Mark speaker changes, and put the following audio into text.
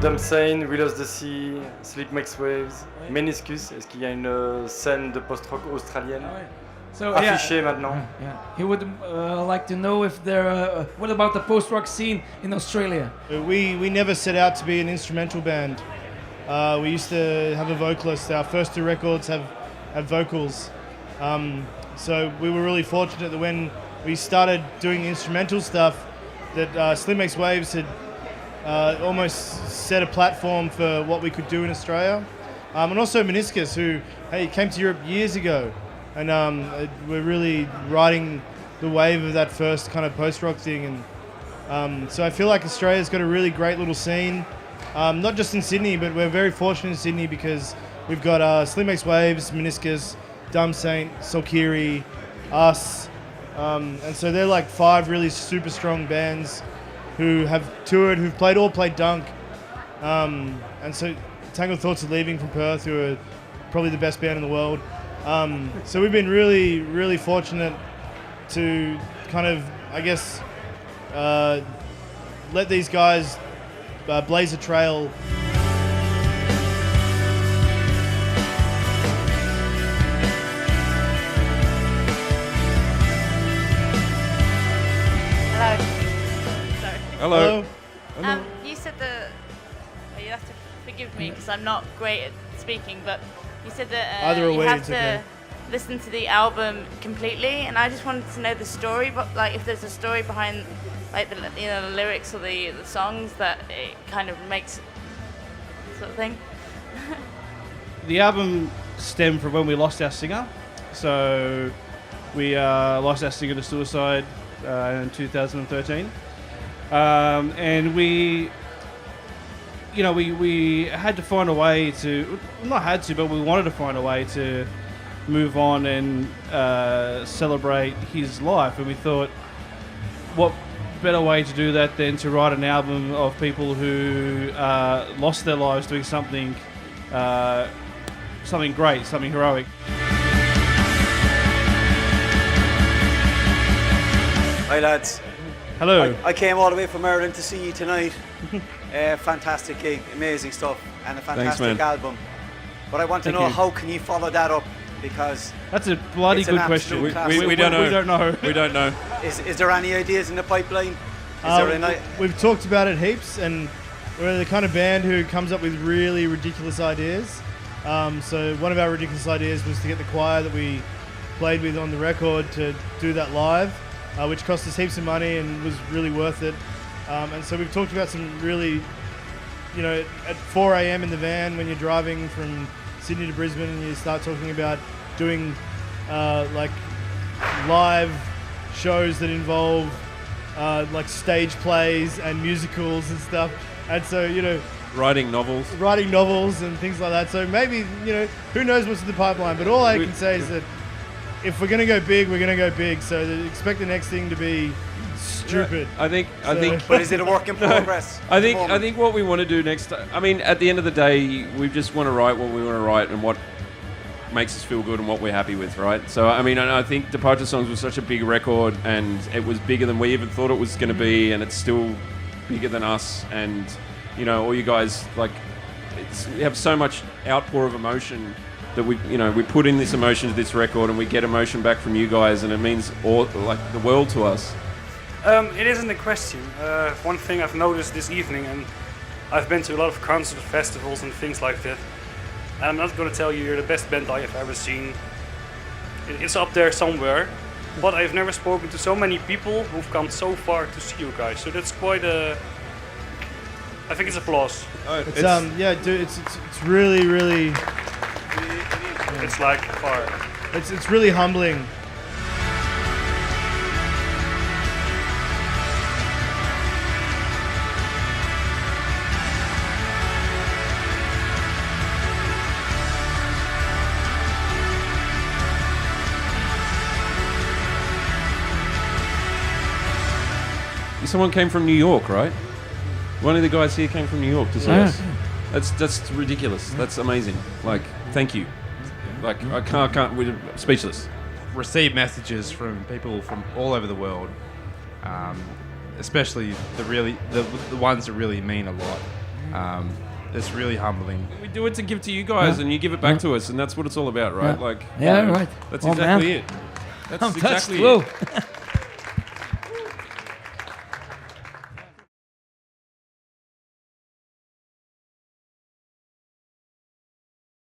Speaker 1: Dumsane, We Lost the Sea, Sleep Makes Waves, Meniscus. Est-ce qu'il y a une scène de post-rock australienne affichée maintenant?
Speaker 2: Yeah. He would like to know if there. What about the post-rock scene in Australia?
Speaker 3: We never set out to be an instrumental band. We used to have a vocalist. Our first 2 records have vocals. So we were really fortunate that when we started doing instrumental stuff, that Sleep Makes Waves had almost set a platform for what we could do in Australia. And also Meniscus, who came to Europe years ago, and we're really riding the wave of that first kind of post-rock thing. And so I feel like Australia's got a really great little scene, not just in Sydney, but we're very fortunate in Sydney because we've got Sleep Makes Waves, Meniscus, Dumb Saint, Solkiri, us, and so they're like 5 really super strong bands who have toured, who've played Dunk, and so Tangled Thoughts of Leaving from Perth, who are probably the best band in the world. So we've been really, really fortunate to kind of, I guess, let these guys blaze a trail.
Speaker 4: Hello.
Speaker 5: You said you have to forgive me because I'm not great at speaking, but you said that you have to listen to the album completely, and I just wanted to know the story, but like if there's a story behind like the lyrics or the songs that it kind of makes sort of thing.
Speaker 4: The album stemmed from when we lost our singer. So we lost our singer to suicide in 2013. And we had to find a way to, not had to, but we wanted to find a way to move on and celebrate his life. And we thought, what better way to do that than to write an album of people who lost their lives doing something great, something heroic.
Speaker 6: Hi lads.
Speaker 4: Hello.
Speaker 6: I came all the way from Ireland to see you tonight. Fantastic gig, amazing stuff, and a fantastic album. But I want to know, how can you follow that up? Because
Speaker 4: that's a bloody good question.
Speaker 7: We don't know.
Speaker 4: We don't know.
Speaker 7: We don't know.
Speaker 6: Is there any ideas in the pipeline?
Speaker 3: We've talked about it heaps, and we're the kind of band who comes up with really ridiculous ideas. So one of our ridiculous ideas was to get the choir that we played with on the record to do that live, which cost us heaps of money and was really worth it. And so we've talked about some really, at 4 a.m. in the van when you're driving from Sydney to Brisbane, and you start talking about doing like live shows that involve like stage plays and musicals and stuff. And so,
Speaker 7: writing novels
Speaker 3: and things like that. So maybe, who knows what's in the pipeline. But all I can say is that if we're going to go big, we're going to go big. So expect the next thing to be stupid.
Speaker 7: I think.
Speaker 6: But is it a work in progress?
Speaker 7: I think what we want to do next. I mean, at the end of the day, we just want to write what we want to write and what makes us feel good and what we're happy with, right? So I mean, I think Departure Songs was such a big record, and it was bigger than we even thought it was going to be, and it's still bigger than us. And all you guys, like, we have so much outpour of emotion that we put in this emotion to this record, and we get emotion back from you guys, and it means the world to us.
Speaker 8: It isn't a question. One thing I've noticed this evening, and I've been to a lot of concert festivals and things like that, and I'm not going to tell you you're the best band I have ever seen. It's up there somewhere, but I've never spoken to so many people who've come so far to see you guys. So that's quite I think it's applause.
Speaker 3: It's really, really.
Speaker 8: It's like far.
Speaker 3: It's really humbling.
Speaker 7: Someone came from New York, right? One of the guys here came from New York to see us. That's ridiculous. That's amazing. Like, thank you. Like, I can't. We're speechless.
Speaker 9: Receive messages from people from all over the world, especially the ones that really mean a lot. It's really humbling.
Speaker 7: We do it to give to you guys, and you give it back to us, and that's what it's all about, right?
Speaker 2: Yeah.
Speaker 7: Like,
Speaker 2: Yeah, right.
Speaker 7: That's
Speaker 2: Oh,
Speaker 7: exactly
Speaker 2: man.
Speaker 7: it. That's
Speaker 2: I'm
Speaker 7: exactly
Speaker 2: touched.
Speaker 7: it.